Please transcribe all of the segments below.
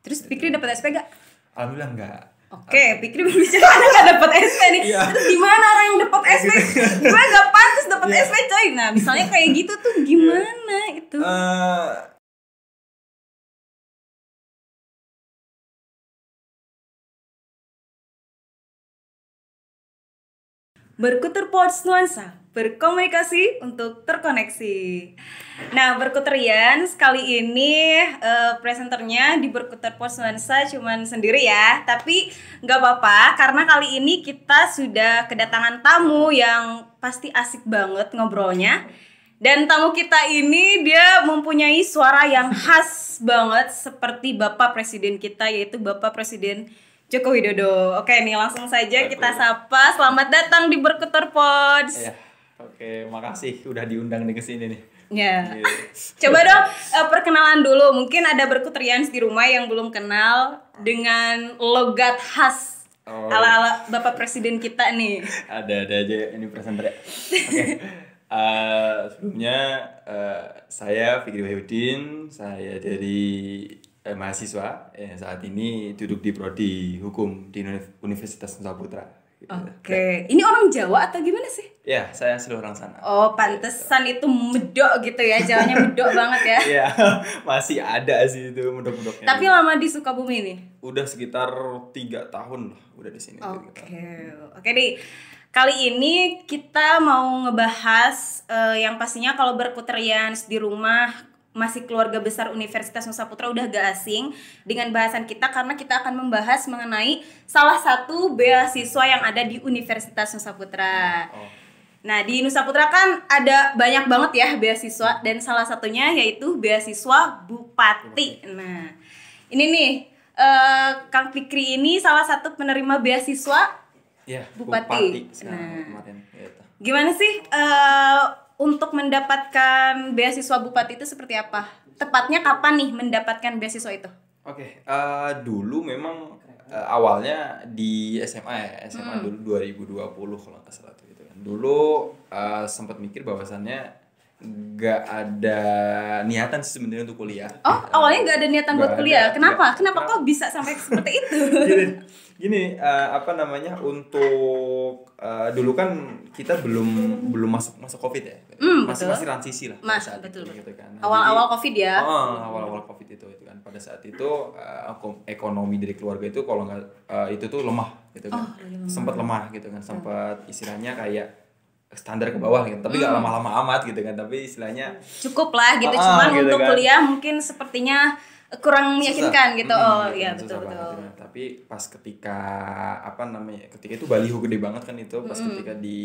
Terus Fikri dapat SP gak? Alhamdulillah enggak. Oke, Fikri berbicara nggak dapat SP nih. Terus gimana orang yang dapat SP? Gue gak pantas dapat SP coy. Nah misalnya kayak gitu tuh gimana itu? Berkuter Pods Nuansa, berkomunikasi untuk terkoneksi. Nah, Berkuterian kali ini presenternya di Berkuter Pods Nuansa cuman sendiri ya. Tapi nggak apa-apa karena kali ini kita sudah kedatangan tamu yang pasti asik banget ngobrolnya. Dan tamu kita ini dia mempunyai suara yang khas banget seperti Bapak Presiden kita, yaitu Bapak Presiden Joko Widodo. Oke nih langsung saja kita sapa. Selamat datang di Berkuter Pods. Ya, oke, makasih udah diundang nih ke sini nih. Ya. Coba dong perkenalan dulu. Mungkin ada Berkuterians di rumah yang belum kenal dengan logat khas ala-ala Bapak Presiden kita nih. Ada aja ini presenter ya. Oke. Sebelumnya saya Fikri Wahyudin, saya dari mahasiswa saat ini duduk di prodi hukum di Universitas Nusa Putra. Oke, ini orang Jawa atau gimana sih? Ya, saya asli orang sana. Oh, pantesan itu medok gitu ya, Jawanya medok banget ya. Iya, masih ada sih itu medok-medoknya. Tapi lama di Sukabumi nih? Udah sekitar 3 tahun lah udah di sini. Oke nih. Kali ini kita mau ngebahas yang pastinya kalau Berkuterians di rumah masih keluarga besar Universitas Nusa Putra udah gak asing dengan bahasan kita karena kita akan membahas mengenai salah satu beasiswa yang ada di Universitas Nusa Putra. Nah di Nusa Putra kan ada banyak banget ya beasiswa dan salah satunya yaitu beasiswa Bupati. Nah ini nih Kang Fikri ini salah satu penerima beasiswa Bupati. Nah, kemarin, gitu. Gimana sih untuk mendapatkan beasiswa Bupati itu seperti apa? Tepatnya kapan nih mendapatkan beasiswa itu? Oke, dulu memang awalnya di SMA ya, SMA dulu 2020 kalau nggak salah tuh gitu kan. Dulu sempat mikir bahwasannya nggak ada niatan sebenarnya untuk kuliah. Oh, awalnya nggak ada niatan buat kuliah. Kenapa kok bisa sampai seperti itu? Gini, untuk dulu kan kita belum masuk COVID ya. Masih transisi lah saat betul. itu gitu kan. Awal-awal COVID ya. Awal-awal COVID itu kan. Pada saat itu ekonomi dari keluarga itu kalau nggak itu tuh lemah gitu kan. Sempat lemah gitu kan. Sempat istilahnya kayak standar ke bawah gitu, tapi gak lama-lama amat gitu kan, tapi istilahnya cukup lah gitu, cuman gitu untuk kan. Kuliah mungkin sepertinya kurang meyakinkan gitu. Iya betul. Banget, tapi pas ketika ketika itu baliho gede banget kan itu pas ketika di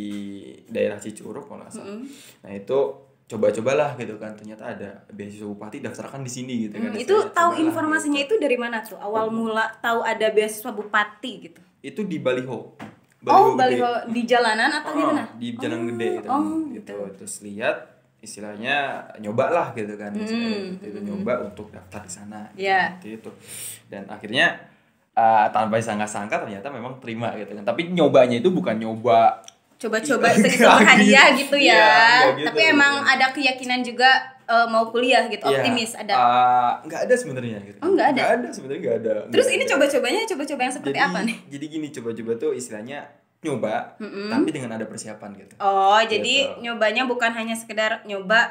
daerah Cicurug kalau nggak salah. Nah itu coba-cobalah gitu kan, ternyata ada beasiswa Bupati, daftarkan di sini gitu kan. Itu tahu informasinya gitu. Itu dari mana tuh? Awal mula tahu ada beasiswa Bupati gitu. Itu di baliho. Baliho di jalanan atau gimana? Di jalan gede gitu. Terus lihat istilahnya nyoba lah gitu kan. Itu nyoba untuk daftar di sana gitu. Dan akhirnya tanpa disangka-sangka ternyata memang terima gitu kan. Tapi nyobanya itu bukan nyoba coba-coba iseng-iseng hadiah gitu ya. Gitu, tapi emang ada keyakinan juga mau kuliah gitu, optimis ada. Nggak ada sebenarnya gitu. Nggak ada. Nggak ada sebenarnya, nggak ada. Terus ini coba yang seperti apa nih? Jadi gini, coba-coba tuh istilahnya nyoba tapi dengan ada persiapan gitu. Jadi nyobanya bukan hanya sekedar nyoba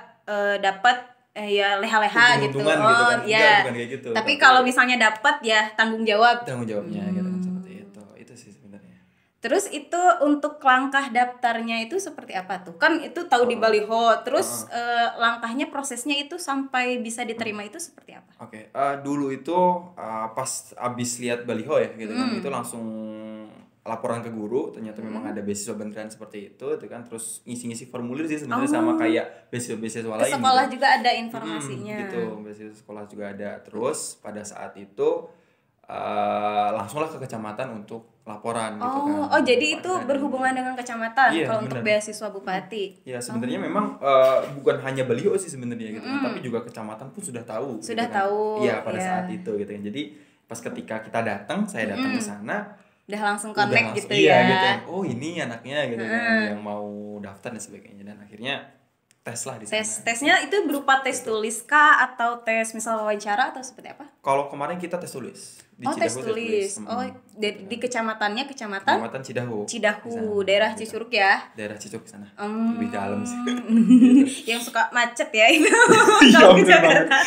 dapat ya leha-leha gitu. Gitu kan. Ya. Bukan kayak gitu. Tapi kalau misalnya dapat ya tanggung jawabnya gitu kan, seperti itu. Itu sih sebenarnya. Terus itu untuk langkah daftarnya itu seperti apa tuh? Kan itu tahu di baliho. Terus langkahnya prosesnya itu sampai bisa diterima itu seperti apa? Oke, dulu itu pas abis lihat baliho ya gitu kan, itu langsung laporan ke guru, ternyata memang ada beasiswa bantuan seperti itu kan, terus ngisi-ngisi formulir sih sebenarnya sama kayak beasiswa lain. Sekolah gitu. Juga ada informasinya. Gitu, beasiswa sekolah juga ada. Terus pada saat itu langsunglah ke kecamatan untuk laporan gitu kan. Jadi itu berhubungan dengan kecamatan kalau untuk beasiswa Bupati. Ya sebenarnya memang bukan hanya baliho sih sebenarnya gitu kan, tapi juga kecamatan pun sudah tahu. Sudah gitu tahu. Iya pada saat itu gitu kan. Jadi pas ketika kita datang, saya datang ke sana. Udah langsung connect gitu ya. Gitu. Oh ini anaknya gitu kan yang mau daftar dan sebagainya, dan akhirnya tes lah di sana. Tesnya itu berupa tes tulis kah atau tes misal wawancara atau seperti apa? Kalau kemarin kita tes tulis di Cidahu. Tes tulis. Di kecamatannya Kecamatan Cidahu. Daerah Cisuruk ya. Daerah Cisuruk sana. Lebih dalam sih. Yang suka macet ya itu. Kalau ke Jakarta.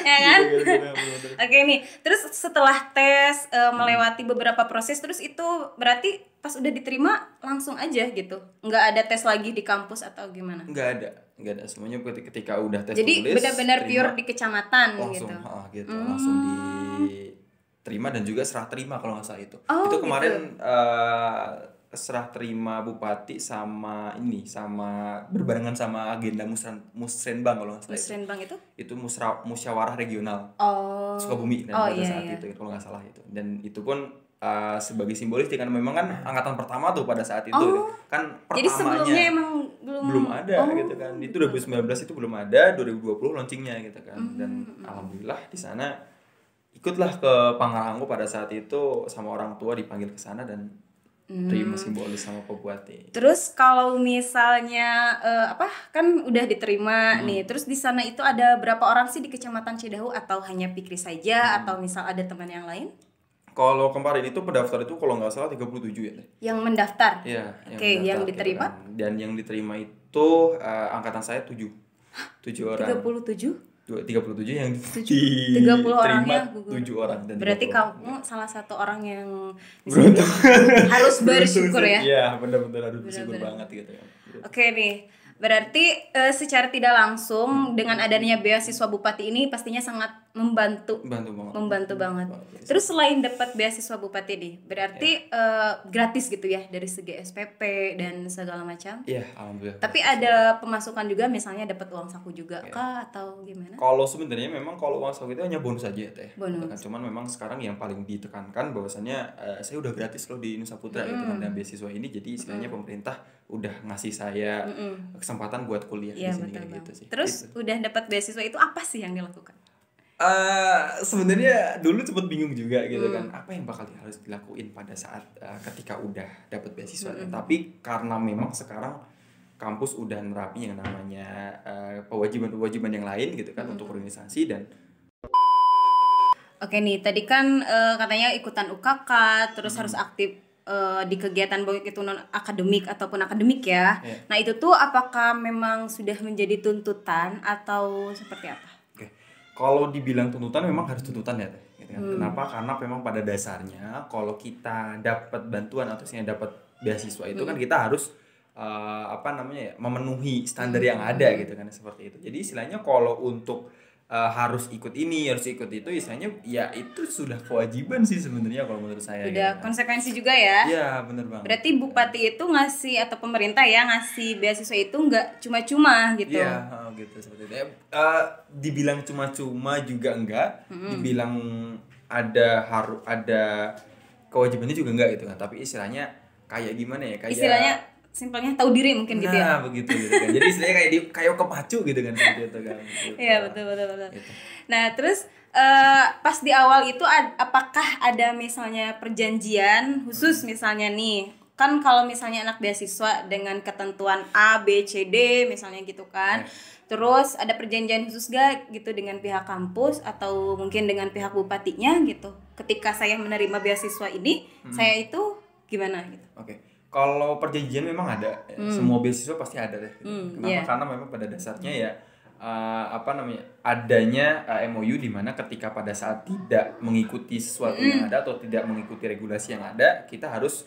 Ya kan? Oke nih. Terus setelah tes melewati beberapa proses, terus itu berarti pas udah diterima langsung aja gitu. Nggak ada tes lagi di kampus atau gimana? Nggak ada. Semuanya ketika udah tes jadi, tulis. Jadi benar-benar pure di kecamatan langsung, gitu. Langsung diterima dan juga serah terima kalau nggak salah itu. Oh, itu kemarin gitu. Serah terima bupati sama berbarengan sama agenda musrenbang kalau nggak salah. Musrenbang itu musyawarah regional Sukabumi dan pada saat itu kalau nggak salah itu. Dan itu pun sebagai simbolis karena memang kan angkatan pertama tuh pada saat itu kan pertamanya. Jadi sebelumnya emang belum ada gitu kan. Itu 2019 itu belum ada, 2020 launchingnya gitu kan. Dan alhamdulillah di sana ikutlah ke Pangrango pada saat itu sama orang tua dipanggil ke sana dan terima simbolis sama Pak Bupati. Terus kalau misalnya kan udah diterima nih, terus di sana itu ada berapa orang sih di Kecamatan Cidahu atau hanya Fikri saja atau misal ada teman yang lain? Kalau kemarin itu pendaftar itu kalau nggak salah 37 ya. Yang mendaftar? Iya. Oke, yang diterima? Gitu kan. Dan yang diterima itu angkatan saya 7 orang. 37 yang 30 orangnya 7 orang dan berarti kamu salah satu orang yang harus bersyukur ya. Iya, benar-benar harus bersyukur banget gitu ya. Oke nih. Berarti secara tidak langsung dengan adanya beasiswa Bupati ini pastinya sangat membantu banget. Terus selain dapat beasiswa Bupati nih, berarti gratis gitu ya dari segi SPP dan segala macam? Iya, alhamdulillah. Tapi ada pemasukan juga, misalnya dapat uang saku juga kah atau gimana? Kalau sebenarnya memang kalau uang saku itu hanya bonus aja ya Teh. Bonus. Cuman memang sekarang yang paling ditekankan bahwasannya saya udah gratis loh di Nusa Putra gitu kan, dan beasiswa ini, jadi istilahnya pemerintah udah ngasih saya kesempatan buat kuliah di sini gitu sih. Terus gitu. Udah dapat beasiswa itu apa sih yang dilakukan? Sebenarnya dulu sempat bingung juga gitu kan, apa yang bakal harus dilakuin pada saat ketika udah dapat beasiswa. Tapi karena memang sekarang kampus udah nerapin yang namanya kewajiban yang lain gitu kan untuk organisasi dan Oke nih, tadi kan katanya ikutan UKK, terus harus aktif di kegiatan baik itu non akademik ataupun akademik ya. Nah itu tuh apakah memang sudah menjadi tuntutan atau seperti apa? Oke. Kalau dibilang tuntutan memang harus tuntutan ya Teh. Gitu kan. Kenapa? Karena memang pada dasarnya kalau kita dapat bantuan atau dapat beasiswa itu kan kita harus memenuhi standar yang ada gitu kan, seperti itu. Jadi istilahnya kalau untuk harus ikut ini, harus ikut itu, istilahnya ya itu sudah kewajiban sih sebenarnya kalau menurut saya. Udah gitu. Konsekuensi juga ya. Iya, benar banget. Berarti Bupati itu ngasih atau pemerintah ya ngasih beasiswa itu nggak cuma-cuma gitu. Iya, gitu seperti itu. Dibilang cuma-cuma juga enggak, dibilang ada kewajibannya juga enggak gitu kan. Tapi istilahnya kayak gimana ya? Kayak istilahnya simpelnya tahu diri mungkin gitu ya. Nah, begitu gitu kan. Jadi istilahnya kayak kepacu gitu kan seperti itu kan. Gitu. Iya, betul. Gitu. Nah, terus pas di awal itu apakah ada misalnya perjanjian khusus misalnya nih? Kan kalau misalnya anak beasiswa dengan ketentuan A, B, C, D misalnya gitu kan. Terus ada perjanjian khusus gak gitu dengan pihak kampus atau mungkin dengan pihak bupatinya gitu. Ketika saya menerima beasiswa ini, saya itu gimana gitu. Oke. Kalau perjanjian memang ada, semua beasiswa pasti ada deh. Kenapa? Karena memang pada dasarnya ya adanya MOU di mana ketika pada saat tidak mengikuti sesuatu yang ada atau tidak mengikuti regulasi yang ada, kita harus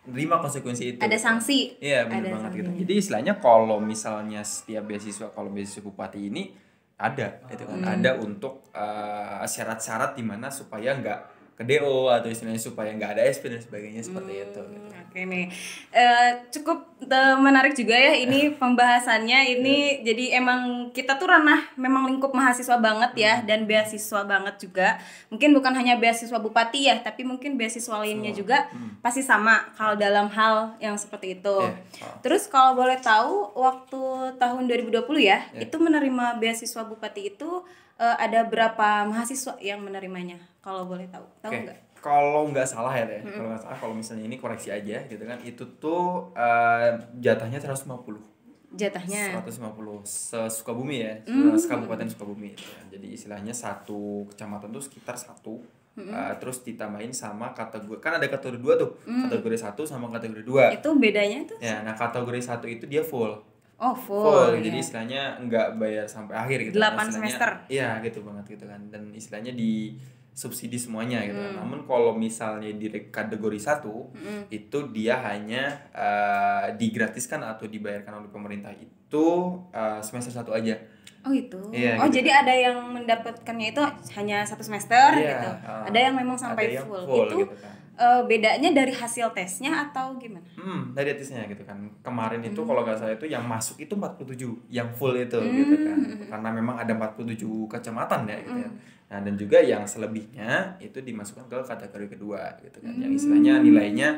menerima konsekuensi itu. Ada sanksi. Iya, benar banget gitu. Jadi istilahnya kalau misalnya setiap beasiswa bupati ini ada itu kan, ada untuk syarat-syarat di mana supaya nggak ke DO atau istilahnya supaya nggak ada SP dan sebagainya seperti itu gitu. Oke nih, cukup menarik juga ya ini pembahasannya ini. Jadi emang kita tuh ranah memang lingkup mahasiswa banget ya, dan beasiswa banget juga. Mungkin bukan hanya beasiswa bupati ya, tapi mungkin beasiswa lainnya juga pasti sama kalau dalam hal yang seperti itu. Terus kalau boleh tahu waktu tahun 2020 ya, itu menerima beasiswa bupati itu ada berapa mahasiswa yang menerimanya? Kalau boleh tahu nggak? Kalau nggak salah ya deh, kalau misalnya ini koreksi aja gitu kan, itu tuh jatahnya 150. jatahnya 150 Sukabumi ya, Kabupaten Sukabumi gitu kan. Jadi istilahnya satu kecamatan tuh sekitar satu. Terus ditambahin sama kategori, kan ada kategori 2 tuh, kategori 1 sama kategori 2. Itu bedanya tuh? Ya, nah kategori 1 itu dia full. Oh, full. Jadi istilahnya nggak bayar sampai akhir gitu. 8 semester. Iya, gitu banget gitu kan. Dan istilahnya di subsidi semuanya gitu kan. Namun kalau misalnya di kategori 1 itu dia hanya digratiskan atau dibayarkan oleh pemerintah itu semester 1 aja. Oh itu. Iya, oh gitu. Jadi ada yang mendapatkannya itu hanya 1 semester gitu. Ada yang memang sampai yang full. Itu gitu kan. Bedanya dari hasil tesnya atau gimana? Dari tesnya gitu kan. Kemarin itu kalau nggak salah itu yang masuk itu 47, yang full itu gitu kan. Karena memang ada 47 kecamatan ya gitu ya. Nah, dan juga yang selebihnya itu dimasukkan ke kategori kedua gitu kan. Yang istilahnya nilainya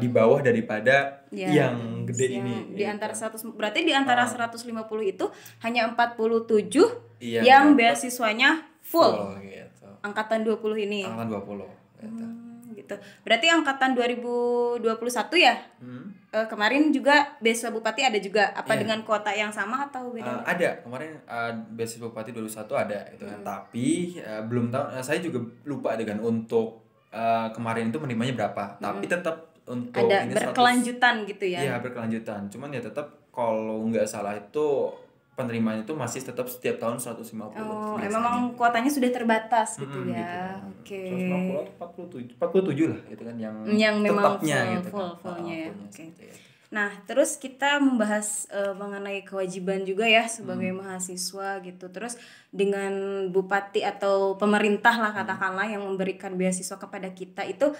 di bawah daripada yang gede ini. Di antara 100, berarti di antara 150 itu hanya 47 yang beasiswanya full gitu. Angkatan 20 ini. Angkatan 20 gitu. Gitu. Berarti angkatan 2021 ya? Kemarin juga beasiswa Bupati ada juga apa dengan kuota yang sama atau beda? Ada. Kemarin beasiswa Bupati 2021 ada gitu kan. Tapi belum tahu, saya juga lupa dengan untuk kemarin itu menerimanya berapa. Tapi tetap untuk ada ini berkelanjutan 100, gitu ya. Iya, berkelanjutan. Cuman ya tetap kalau nggak salah itu penerimaan itu masih tetap setiap tahun 150. Oh, memang kuotanya sudah terbatas gitu ya. Oke. 150 47 lah gitu kan yang memang tetapnya fullnya ya. Oke. Nah, terus kita membahas mengenai kewajiban juga ya sebagai mahasiswa gitu. Terus dengan bupati atau pemerintah lah katakanlah yang memberikan beasiswa kepada kita itu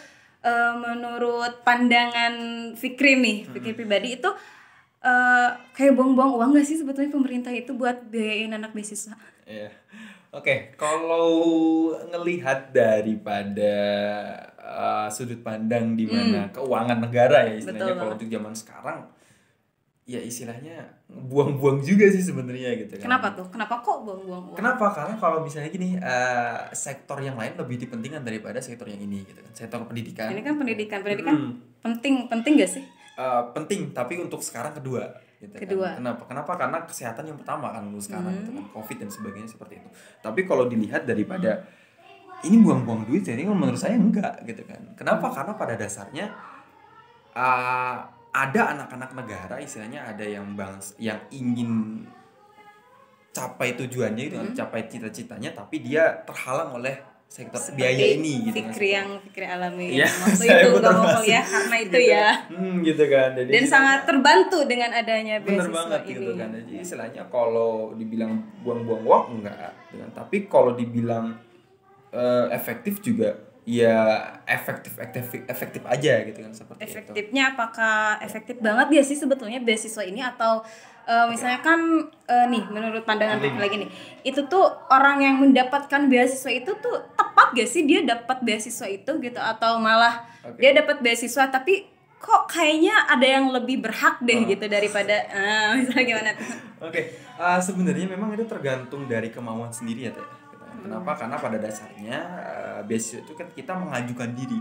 menurut pandangan Fikri nih, Fikri pribadi itu kayak buang-buang uang gak sih sebetulnya pemerintah itu buat biayain anak beasiswa? Iya. Oke, kalau ngelihat daripada sudut pandang di mana keuangan negara ya istilahnya, kalau untuk zaman sekarang ya istilahnya buang-buang juga sih sebenarnya gitu kan. Kenapa tuh? Kenapa kok buang-buang uang? Kenapa? Karena kalau misalnya gini, sektor yang lain lebih dipentingkan daripada sektor yang ini gitu kan. Sektor pendidikan. Ini kan pendidikan penting gak sih? Penting, tapi untuk sekarang kedua gitu kan. Kenapa? Karena kesehatan yang pertama kan dulu sekarang gitu kan, COVID dan sebagainya seperti itu. Tapi kalau dilihat daripada ini buang-buang duit, jadi menurut saya enggak gitu kan. Kenapa? Karena pada dasarnya ada anak-anak negara istilahnya ada yang ingin capai tujuannya itu kan, capai cita-citanya, tapi dia terhalang oleh sektor seperti biaya ini gitu kan. Fikri alami ya, waktu itu nggak mau kuliah karena itu gitu, ya. Gitu kan. Jadi dan sangat terbantu dengan adanya beasiswa bener banget ini. Gitu kan. Jadi istilahnya kalau dibilang buang-buang uang enggak, gitu kan. Tapi kalau dibilang efektif juga ya efektif aja gitu kan, seperti efektifnya itu. Apakah efektif banget ya sih sebetulnya beasiswa ini atau misalnya kan nih menurut pandangan lagi nih, itu tuh orang yang mendapatkan beasiswa itu tuh tepat gak sih dia dapat beasiswa itu gitu, atau malah dia dapat beasiswa tapi kok kayaknya ada yang lebih berhak deh gitu daripada misalnya gimana tuh? Sebenarnya memang itu tergantung dari kemauan sendiri ya Teh. Kenapa? Karena pada dasarnya beasiswa itu kan kita mengajukan diri.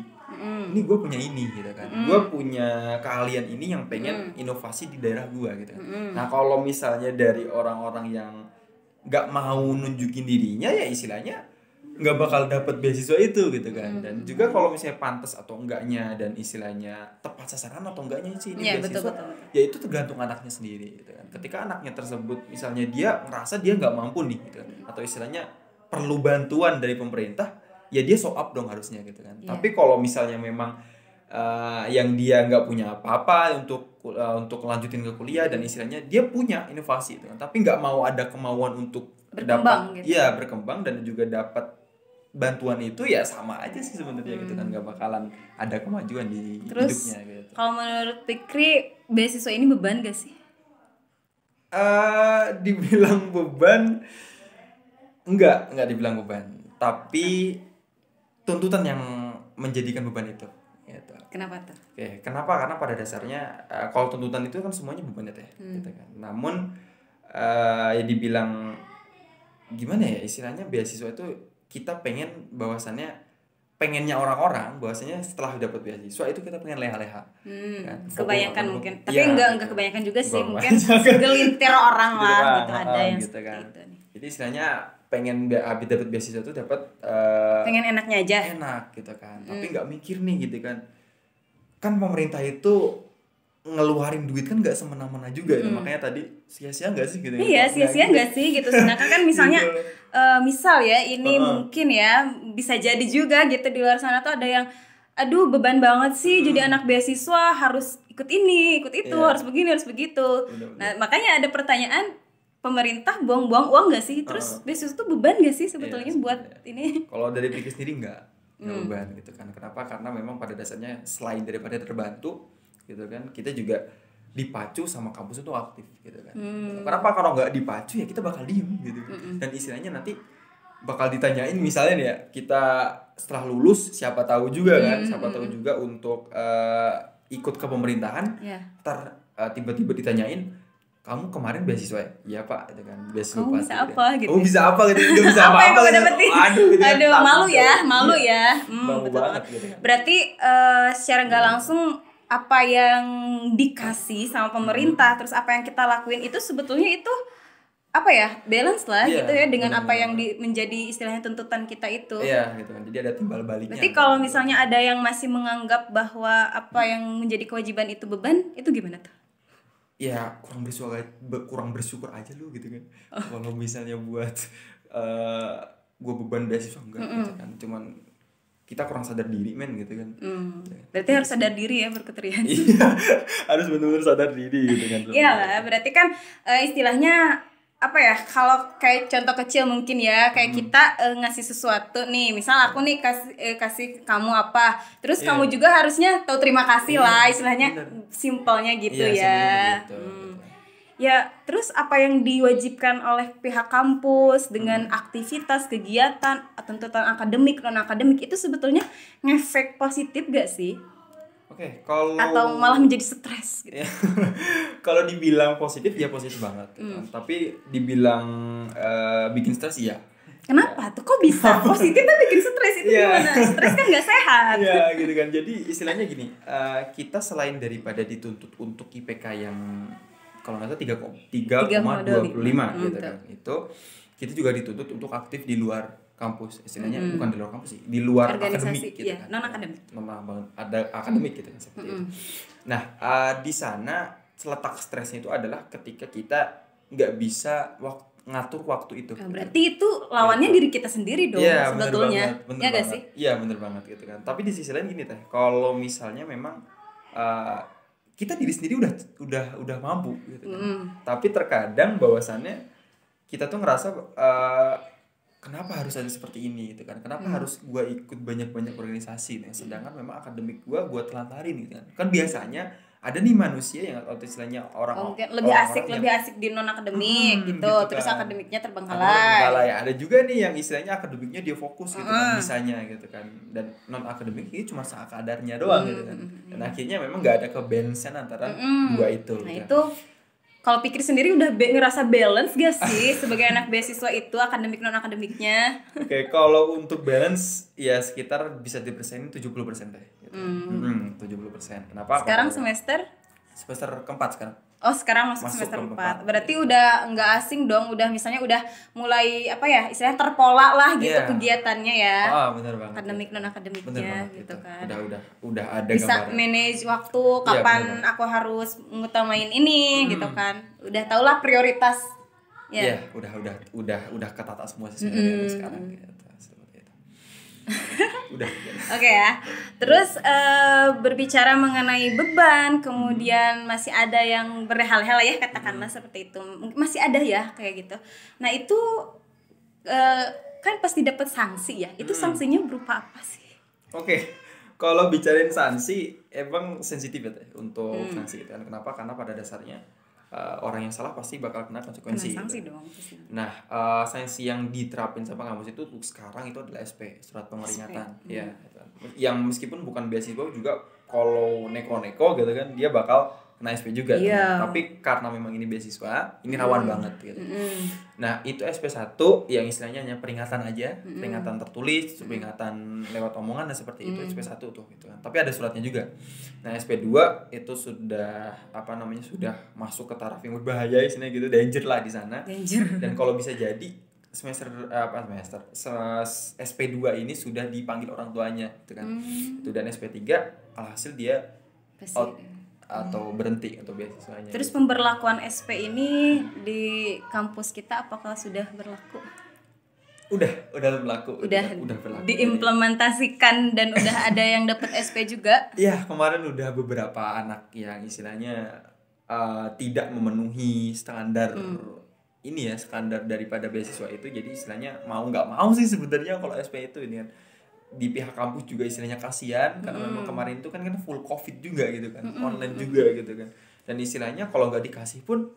Ini gue punya ini gitu kan. Gue punya keahlian ini yang pengen inovasi di daerah gue gitu kan. Nah, kalau misalnya dari orang-orang yang nggak mau nunjukin dirinya ya istilahnya nggak bakal dapat beasiswa itu gitu kan. Dan juga kalau misalnya pantas atau enggaknya dan istilahnya tepat sasaran atau enggaknya sih ini beasiswa, betul. Ya itu tergantung anaknya sendiri gitu kan. Ketika anaknya tersebut misalnya dia ngerasa dia nggak mampu nih gitu kan, atau istilahnya perlu bantuan dari pemerintah, ya dia show up dong harusnya gitu kan. Tapi kalau misalnya memang yang dia nggak punya apa-apa untuk lanjutin ke kuliah dan istilahnya dia punya inovasi gitu kan, tapi nggak mau ada kemauan untuk berkembang gitu. Iya, berkembang dan juga dapat bantuan itu, ya sama aja sih sebenarnya gitu kan, nggak bakalan ada kemajuan di hidupnya gitu. Kalau menurut Fikri beasiswa ini beban gak sih? Dibilang beban enggak dibilang beban, tapi tuntutan yang menjadikan beban itu gitu. Kenapa tuh? Kenapa? Karena pada dasarnya kalau tuntutan itu kan semuanya beban ya Teh, gitu kan. Namun ya dibilang gimana ya istilahnya, beasiswa itu kita pengen bahwasannya pengennya orang-orang bahwasanya setelah dapat beasiswa itu kita pengen leha-leha. Kan? Kebanyakan mungkin. Tapi enggak kebanyakan juga sih, mungkin segelintir orang lah gitu ada yang gitu kan. Itu nih. Jadi istilahnya pengen habis dapat beasiswa itu dapat pengen enaknya aja. Enak gitu kan. Tapi enggak mikir nih gitu kan. Kan pemerintah itu ngeluarin duit kan nggak semena-mena juga ya. Makanya tadi sia-sia nggak sih gitu? Iya, sia-sia nggak sih gitu. Sedangkan kan misalnya misal ya ini mungkin ya bisa jadi juga gitu di luar sana tuh ada yang aduh beban banget sih jadi anak beasiswa, harus ikut ini ikut itu, harus begini harus begitu. Nah makanya ada pertanyaan, pemerintah buang-buang uang nggak sih? Terus beasiswa tuh beban nggak sih sebetulnya buat ini? Kalau dari pikir sendiri nggak beban gitu kan. Kenapa? Karena memang pada dasarnya selain daripada terbantu gitu kan, kita juga dipacu sama kampus itu aktif gitu kan. Kenapa? Kalau nggak dipacu ya kita bakal diem gitu. Dan istilahnya nanti bakal ditanyain misalnya nih ya, kita setelah lulus siapa tahu juga kan, siapa tahu juga untuk ikut ke pemerintahan, ntar tiba-tiba ditanyain, kamu kemarin beasiswa ya? Iya pak, itu kan beasiswa. Kamu bisa apa gitu? Kamu bisa apa gitu? Gak bisa apa yang kamu gitu. dapetin? Aduh, gitu aduh kan. malu ya. Betul banget. Gitu kan. Berarti secara nggak langsung apa yang dikasih sama pemerintah, terus apa yang kita lakuin itu sebetulnya itu apa ya, balance lah gitu ya dengan apa yang menjadi istilahnya tuntutan kita itu. Iya gitu kan, jadi ada timbal baliknya. Berarti kalau misalnya ada yang masih menganggap bahwa apa yang menjadi kewajiban itu beban, itu gimana tuh? Ya kurang bersyukur aja lu gitu kan. Kalau misalnya buat gue beban beasiswa enggak gitu kan, cuman kita kurang sadar diri gitu kan. Berarti harus sadar diri ya berketerian. Iya, harus benar-benar sadar diri gitu kan. Iya lah, berarti kan istilahnya apa ya, kalau kayak contoh kecil mungkin ya, kayak kita ngasih sesuatu nih, misal aku nih kasih kamu apa, terus kamu juga harusnya tahu terima kasih lah, istilahnya simpelnya gitu ya. Ya, terus apa yang diwajibkan oleh pihak kampus dengan aktivitas, kegiatan, tuntutan akademik, non-akademik itu sebetulnya ngefek positif gak sih? Oke, kalau atau malah menjadi stres gitu. Kalau dibilang positif ya positif banget gitu. Tapi dibilang bikin stres iya. Kenapa tuh? Kok bisa? Positif tapi bikin stres itu gimana? Stres kan gak sehat. Iya gitu kan. Jadi istilahnya gini, kita selain daripada dituntut untuk IPK yang kalau nggak salah 3,25 gitu kan. Itu kita juga dituntut untuk aktif di luar kampus. Istilahnya bukan di luar kampus sih, di luar akademik gitu kan. Non akademik. Ada akademik gitu kan seperti itu. Nah, di sana letak stresnya itu adalah ketika kita nggak bisa ngatur waktu itu. Berarti itu lawannya diri kita sendiri dong sebetulnya. Bener banget. Sih? Iya bener banget gitu kan. Tapi di sisi lain gini teh, kalau misalnya memang kita diri sendiri udah mampu gitu kan. Tapi terkadang bahwasannya kita tuh ngerasa kenapa harus ada seperti ini gitu kan. Kenapa harus gue ikut banyak-banyak organisasi nih, sedangkan memang akademik gue telantarin gitu kan. Kan biasanya ada nih manusia yang atau istilahnya lebih asik di non akademik gitu kan. Terus akademiknya terbengkalai. Ya. Ada juga nih yang istilahnya akademiknya dia fokus gitu kan bisanya gitu kan, dan non akademik ini cuma sekadarnya doang gitu kan. Dan akhirnya memang nggak ada kebalancean antara dua itu. Nah itu kalau pikir sendiri udah ngerasa balance gak sih sebagai anak beasiswa itu akademik non akademiknya? Oke, kalau untuk balance ya sekitar bisa dipersenin 70% deh. Gitu. 70%. Kenapa? Sekarang semester keempat sekarang. Oh sekarang masuk semester 4. Berarti udah nggak asing dong, udah misalnya udah mulai apa ya istilahnya terpola lah gitu kegiatannya ya. Benar banget. Akademik non akademiknya gitu kan. Udah ada bisa gambaran. Manage waktu kapan aku harus ngutamain ini gitu kan. Udah tau lah prioritas. Iya, udah ketata semua sih sebenarnya sekarang gitu. Udah. Oke ya. Terus berbicara mengenai beban, kemudian masih ada yang berhal-hal ya katakanlah seperti itu. Masih ada ya kayak gitu. Nah, itu kan pasti dapat sanksi ya. Itu sanksinya berupa apa sih? Oke. Kalau bicarain sanksi emang sensitif ya untuk sanksi itu kan. Kenapa? Karena pada dasarnya orang yang salah pasti bakal kena konsekuensi. Sanksi gitu. dong. Nah, sanksi yang diterapin sama kampus itu sekarang itu adalah SP, surat pemeringatan. Ya, yang meskipun bukan beasiswa juga kalau neko-neko gitu kan dia bakal kena SP juga tapi karena memang ini beasiswa ini rawan banget gitu. Nah itu SP1 yang istilahnya hanya peringatan aja, peringatan tertulis, peringatan lewat omongan dan seperti itu SP1 tuh gitu kan. Tapi ada suratnya juga. Nah SP2 itu sudah sudah masuk ke taraf yang berbahaya istilahnya gitu, danger lah di sana. Dan kalau bisa jadi SP2 ini sudah dipanggil orang tuanya gitu kan. Itu dan SP3 alhasil dia out atau berhenti untuk beasiswanya. Terus pemberlakuan SP ini di kampus kita apakah sudah berlaku? Udah berlaku. Udah berlaku. Diimplementasikan dan udah ada yang dapat SP juga? Iya, kemarin udah beberapa anak yang istilahnya tidak memenuhi standar standar daripada beasiswa itu, jadi istilahnya mau nggak mau sih sebenarnya kalau SP itu ini kan di pihak kampus juga istilahnya kasihan karena memang kemarin itu kan full covid juga gitu kan, online juga gitu kan, dan istilahnya kalau nggak dikasih pun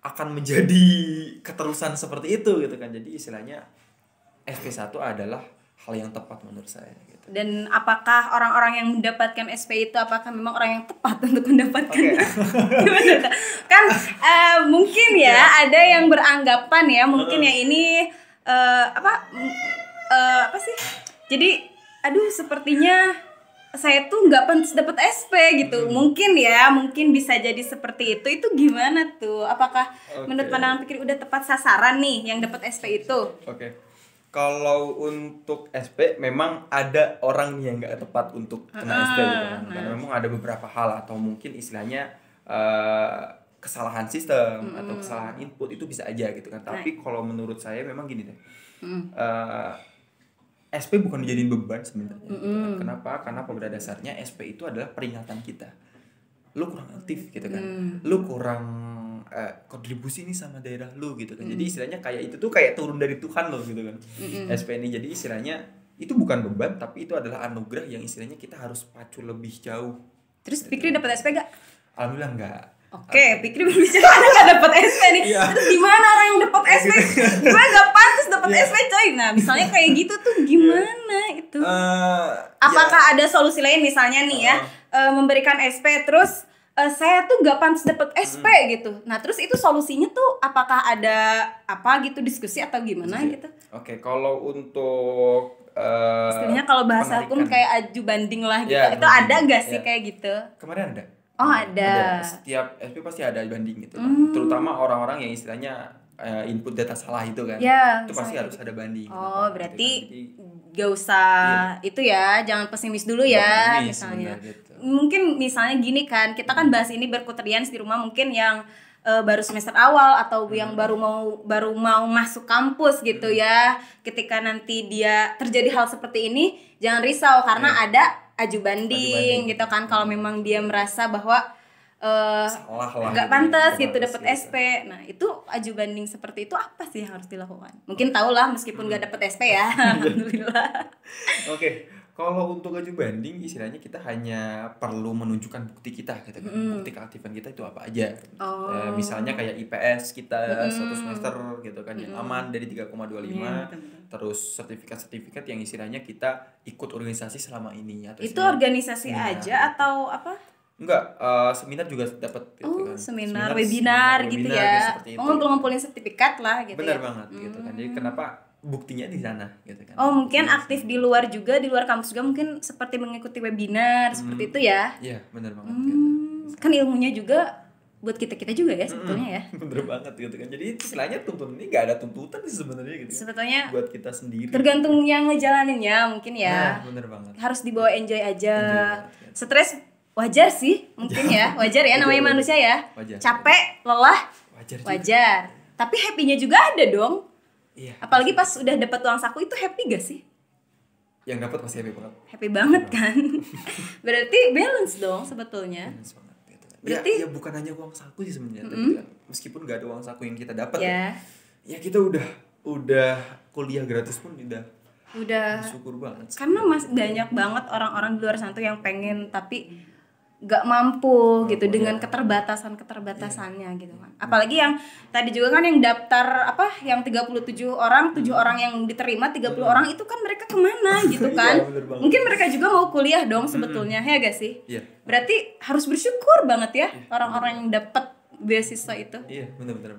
akan menjadi keterusan seperti itu gitu kan. Jadi istilahnya SP1 adalah hal yang tepat menurut saya gitu. Dan apakah orang-orang yang mendapatkan SP itu apakah memang orang yang tepat untuk mendapatkan? Gimana? Kan mungkin ada yang beranggapan ya mungkin ya ini apa sih? Jadi sepertinya saya tuh nggak pantas dapat SP gitu. Mungkin bisa jadi seperti itu. Itu gimana tuh? Apakah menurut pandangan pikir udah tepat sasaran nih yang dapat SP itu? Kalau untuk SP memang ada orang yang nggak tepat untuk kena SP gitu kan. Karena memang ada beberapa hal atau mungkin istilahnya kesalahan sistem atau kesalahan input itu bisa aja gitu kan. Tapi kalau menurut saya memang gini deh. SP bukan dijadiin beban sebenarnya. Gitu kan. Kenapa? Karena pada dasarnya SP itu adalah peringatan kita. Lu kurang aktif gitu kan. Lu kurang kontribusi nih sama daerah lu gitu kan. Jadi istilahnya kayak itu tuh kayak turun dari Tuhan lo gitu kan. SP ini jadi istilahnya itu bukan beban tapi itu adalah anugerah yang istilahnya kita harus pacu lebih jauh. Terus Fikri dapat SP gak? Alhamdulillah enggak. Oke, Fikri berbicara nggak dapat SP nih. Terus gimana orang yang dapat SP? Gue nggak pantas dapat SP coy. Nah, misalnya kayak gitu tuh gimana itu? Apakah ada solusi lain misalnya nih memberikan SP terus saya tuh nggak pantas dapat SP gitu. Nah, terus itu solusinya tuh apakah ada apa gitu diskusi atau gimana gitu? Oke, kalau untuk istilahnya kalau bahasa hukum kayak aju banding lah gitu. Itu ada nggak sih kayak gitu? Kemarin ada. Oh ada. Setiap SP pasti ada banding gitu kan. Terutama orang-orang yang istilahnya input data salah itu kan. Itu pasti harus ada banding. Oh gitu berarti gak usah itu jangan pesimis dulu misalnya. Gitu. Mungkin misalnya gini kan, kita kan bahas ini berkuterian di rumah mungkin yang baru semester awal atau yang baru mau masuk kampus gitu Ketika nanti dia terjadi hal seperti ini, jangan risau karena ada aju banding gitu kan. Kalau memang dia merasa bahwa nggak pantas gitu dapat SP. Nah itu aju banding seperti itu apa sih yang harus dilakukan? Mungkin tau lah meskipun nggak dapat SP ya. Alhamdulillah. Oke. Kalau untuk aju banding istilahnya kita hanya perlu menunjukkan bukti kita gitu kan. Bukti keaktifan kita itu apa aja. Misalnya kayak IPS kita 1 semester gitu kan yang aman dari 3,25. Terus sertifikat yang istilahnya kita ikut organisasi selama ini atau itu organisasi aja atau apa? Enggak, seminar juga dapat gitu kan. Seminar webinar gitu ya. Ngumpul-ngumpulin sertifikat lah gitu. Benar banget gitu kan. Jadi kenapa buktinya di sana gitu kan. Mungkin aktif di luar juga, di luar kampus juga mungkin seperti mengikuti webinar seperti itu ya. Iya, benar banget gitu. Kan ilmunya juga buat kita juga ya sebetulnya ya. Bener banget gitu kan. Jadi istilahnya tuntun ini gak ada tuntutan sih sebenarnya gitu. Sebetulnya buat kita sendiri. Tergantung yang ngejalaninnya mungkin ya. Nah, bener banget. Harus dibawa enjoy aja. Stres wajar sih mungkin ya. Wajar ya namanya manusia ya. Capek, lelah wajar. Tapi happy-nya juga ada dong. Iya. Apalagi pas udah dapat uang saku itu happy gak sih? Yang dapat pasti happy banget. Happy banget kan. Berarti balance dong sebetulnya. Balance banget gitu kan. Berarti ya bukan hanya uang saku sih sebenarnya, tapi kan meskipun gak ada uang saku yang kita dapat ya kita udah kuliah gratis pun udah bersyukur banget. Karena masih banyak banget orang-orang di luar sana tuh yang pengen tapi nggak mampu gitu dengan keterbatasannya gitu kan. Apalagi yang tadi juga kan yang daftar yang 37 orang, 7 orang yang diterima, 30 orang itu kan mereka kemana gitu kan. Mungkin mereka juga mau kuliah dong sebetulnya, ya gak sih? Iya. Berarti harus bersyukur banget ya orang-orang yang dapat beasiswa itu. Iya, benar.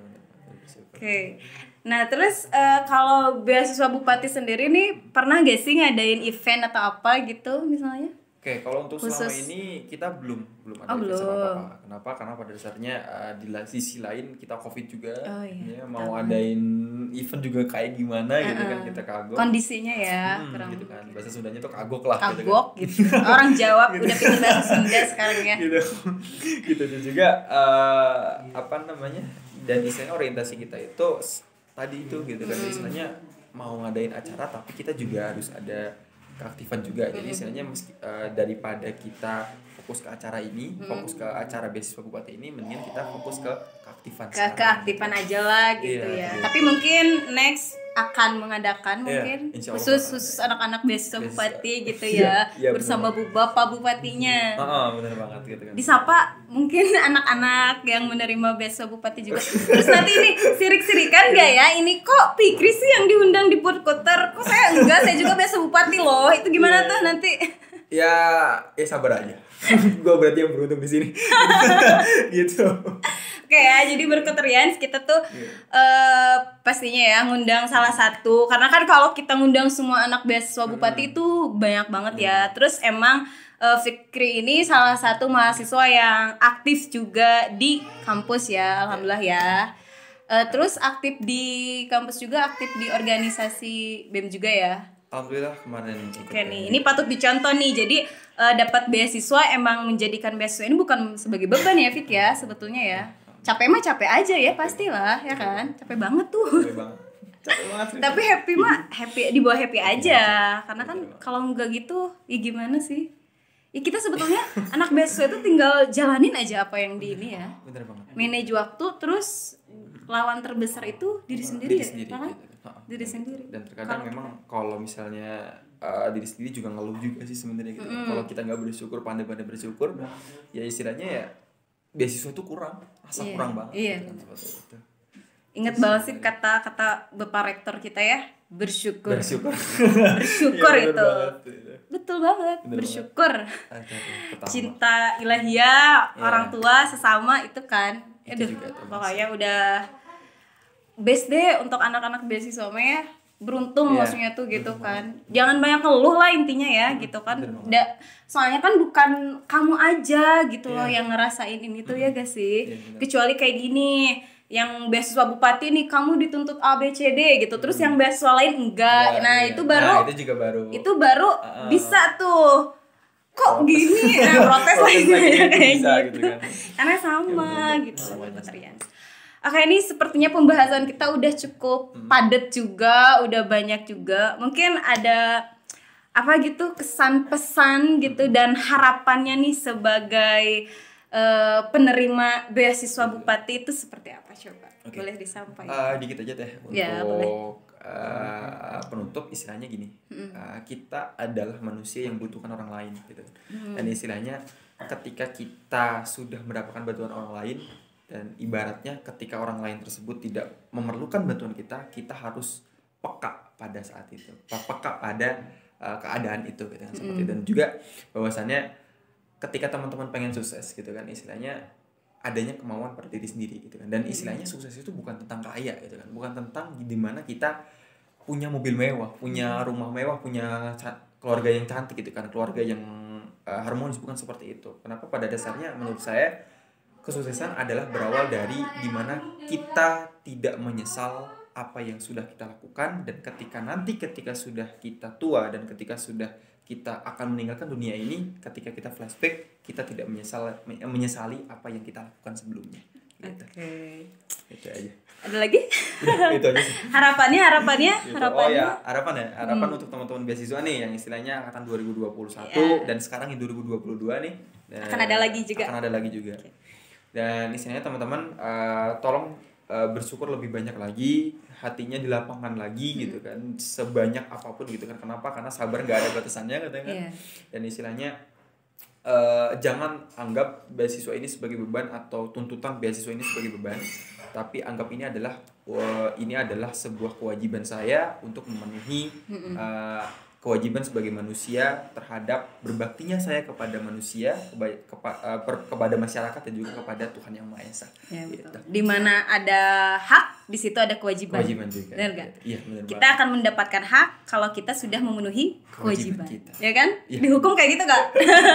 Oke. Nah, terus kalau beasiswa Bupati sendiri nih pernah gak sih ngadain event atau apa gitu misalnya? Oke, kalau untuk selama ini kita belum ada event sama apa-apa. Kenapa? Karena pada dasarnya di sisi lain kita COVID juga, mau adain event juga kayak gimana gitu kan, kita kagok. Kondisinya ya, kurang gitu kan. Bahasa Sundanya tuh kagok lah. Kagok gitu. Orang Jawa udah pindah bahasa Sunda sekarang ya. Gitu juga dan istilahnya orientasi kita itu tadi itu gitu kan, istilahnya mau ngadain acara tapi kita juga harus ada keaktifan juga. Jadi istilahnya daripada kita fokus ke acara ini, fokus ke acara beasiswa Bupati ini, mendingan kita fokus ke keaktifan. Keaktifan aja lah gitu ya. Tapi mungkin next akan mengadakan mungkin khusus anak-anak beasiswa Bupati gitu ya, bersama Bapak Bupatinya. Benar banget gitu kan. Disapa mungkin anak-anak yang menerima beasiswa Bupati juga. Terus nanti ini sirik-sirikan gak ya? Ini kok Fikri sih yang diundang di Purkuter? Kok saya enggak? Saya juga beasiswa Bupati loh. Itu gimana tuh nanti? Ya sabar aja. Gue berarti yang beruntung di sini. Gitu. Oke ya, jadi Berkuterians kita tuh pastinya ya ngundang salah satu, karena kan kalau kita ngundang semua anak beasiswa Bupati itu banyak banget ya. Terus emang Fikri ini salah satu mahasiswa yang aktif juga di kampus ya, alhamdulillah ya. Terus aktif di kampus juga, aktif di organisasi BEM juga ya. Alhamdulillah kemarin. Oke nih, ini patut dicontoh nih. Jadi dapat beasiswa emang menjadikan beasiswa ini bukan sebagai beban ya Fik ya, sebetulnya ya. Capek mah capek aja ya, pastilah ya kan. Capek banget tuh. Capek banget sih. Tapi happy dibawa happy aja. Karena kan kalau nggak gitu, ya gimana sih? Ya kita sebetulnya anak beasiswa itu tinggal jalanin aja apa yang di ini ya. Bener banget. Manage waktu, terus lawan terbesar itu diri sendiri ya, kan? Diri sendiri. Dan terkadang memang kalau misalnya diri sendiri juga ngeluh juga sih sebenarnya gitu. Kalau kita nggak bersyukur, pandai-pandai bersyukur, ya istilahnya ya beasiswa itu kurang, kurang banget. Iya. Gitu. Ingat banget sih kata Bapak Rektor kita ya, bersyukur. Bersyukur ya, itu. Betul banget, bersyukur. Cinta ilahiyah, orang tua, sesama itu kan. Pokoknya udah best deh untuk anak-anak beasiswa ya. Beruntung maksudnya tuh gitu kan. Jangan banyak ngeluh lah intinya ya gitu kan. Soalnya kan bukan kamu aja gitu loh yang ngerasain ini tuh ya gak sih? Kecuali kayak gini, yang beasiswa Bupati nih kamu dituntut A B C D gitu. Terus yang beasiswa lain enggak. Itu baru. Itu baru bisa tuh. Kok gini? Protes lagi kayak gitu kan. Karena sama gitu Berkuterians. Oke, ini sepertinya pembahasan kita udah cukup padat juga, udah banyak juga. Mungkin ada apa gitu kesan pesan gitu dan harapannya nih sebagai penerima beasiswa Bupati itu seperti apa coba? Boleh disampaikan? Dikit aja teh untuk penutup, istilahnya gini. Kita adalah manusia yang butuhkan orang lain gitu. Dan istilahnya ketika kita sudah mendapatkan bantuan orang lain, dan ibaratnya ketika orang lain tersebut tidak memerlukan bantuan kita harus peka pada saat itu, peka pada keadaan itu gitu kan, seperti itu. Dan juga bahwasannya ketika teman-teman pengen sukses gitu kan, istilahnya adanya kemauan pada diri sendiri gitu kan. Dan istilahnya sukses itu bukan tentang kaya gitu kan, bukan tentang dimana kita punya mobil mewah, punya rumah mewah, punya keluarga yang cantik gitu kan, keluarga yang harmonis, bukan seperti itu. Kenapa? Pada dasarnya menurut saya kesuksesan adalah berawal dari dimana kita tidak menyesal apa yang sudah kita lakukan, dan ketika sudah kita tua dan ketika sudah kita akan meninggalkan dunia ini, ketika kita flashback, kita tidak menyesali apa yang kita lakukan sebelumnya. Gitu. Oke. Itu aja. Ada lagi? Itu aja sih. Harapannya. Gitu. Harapan untuk teman-teman beasiswa nih yang istilahnya angkatan 2021 dan sekarang yang 2022 nih. Akan ada lagi juga. Okay. Dan istilahnya teman-teman tolong bersyukur lebih banyak lagi, hatinya dilapangkan lagi gitu kan, sebanyak apapun gitu kan. Kenapa? Karena sabar nggak ada batasannya katanya kan. Dan istilahnya jangan anggap beasiswa ini sebagai beban atau tuntutan beasiswa ini sebagai beban, tapi anggap ini adalah sebuah kewajiban saya untuk memenuhi kewajiban sebagai manusia terhadap berbaktinya saya kepada manusia, kepada masyarakat dan juga kepada Tuhan Yang Maha Esa. Ya, gitu. Di mana ada hak, di situ ada kewajiban. Kewajiban juga. Benar gak? Iya, benar. Kita akan mendapatkan hak kalau kita sudah memenuhi kewajiban. Kita. Ya kan? Ya. Di hukum kayak gitu gak?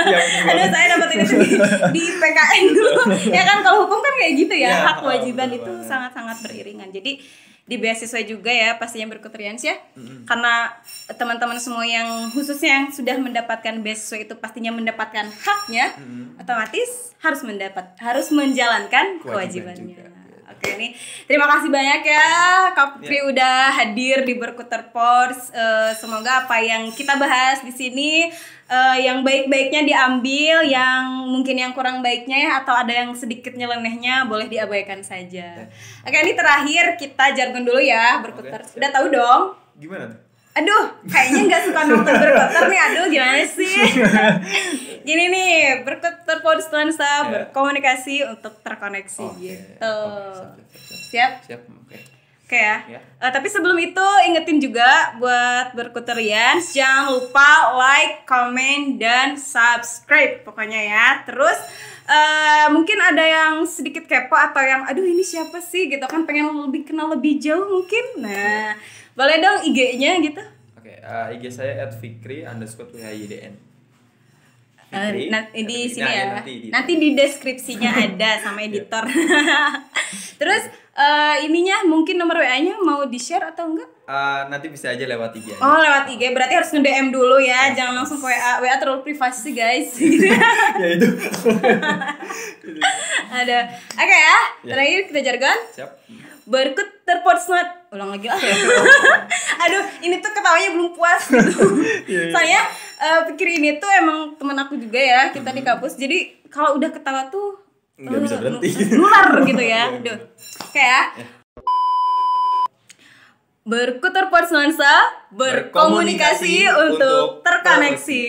Ya, aduh, saya dapat ini di PKN dulu. Ya kan, kalau hukum kan kayak gitu ya, hak kewajiban itu sangat-sangat beriringan. Jadi di beasiswa juga ya pastinya berkuterians ya, karena teman-teman semua yang khususnya yang sudah mendapatkan beasiswa itu pastinya mendapatkan haknya, otomatis harus menjalankan kewajibannya. Oke nih, terima kasih banyak ya Kak Fikri udah hadir di Berkuter Pods. Semoga apa yang kita bahas di sini yang baik-baiknya diambil, yang mungkin yang kurang baiknya ya, atau ada yang sedikit nyelenehnya boleh diabaikan saja. Oke, ini terakhir kita jargon dulu ya Berkuter. Udah tahu dong? Gimana? Aduh, kayaknya nggak suka nonton Berkuter nih. Aduh, gimana sih? Gini nih, Berkuter Pods Nuansa berkomunikasi untuk terkoneksi gitu. Siap? Siap, oke. Oke ya. Tapi sebelum itu ingetin juga buat Berkuterians, jangan lupa like, comment, dan subscribe pokoknya ya. Terus mungkin ada yang sedikit kepo atau yang aduh ini siapa sih gitu kan, pengen lebih kenal lebih jauh mungkin. Nah, boleh dong IG-nya gitu. Oke, IG saya @fikri_whydn. Di sini ya. Nanti di deskripsinya ada sama editor. Terus ininya mungkin nomor WA-nya mau di-share atau enggak? Nanti bisa aja lewat IG aja. Oh, lewat IG. Berarti harus nge-DM dulu ya. Jangan langsung ke WA. WA terlalu privasi, guys. Ya itu. Ada. Oke ya. Terakhir kita jargon. Siap. Berkuter Pods. Ulang lagi lah. Aduh, ini tuh ketawanya belum puas gitu. Saya pikir ini tuh emang teman aku juga ya, kita di kampus. Jadi kalau udah ketawa tuh nggak bisa berhenti. Nular gitu ya. Aduh. Oke ya. Berkuter Pods Nuansa berkomunikasi untuk terkoneksi.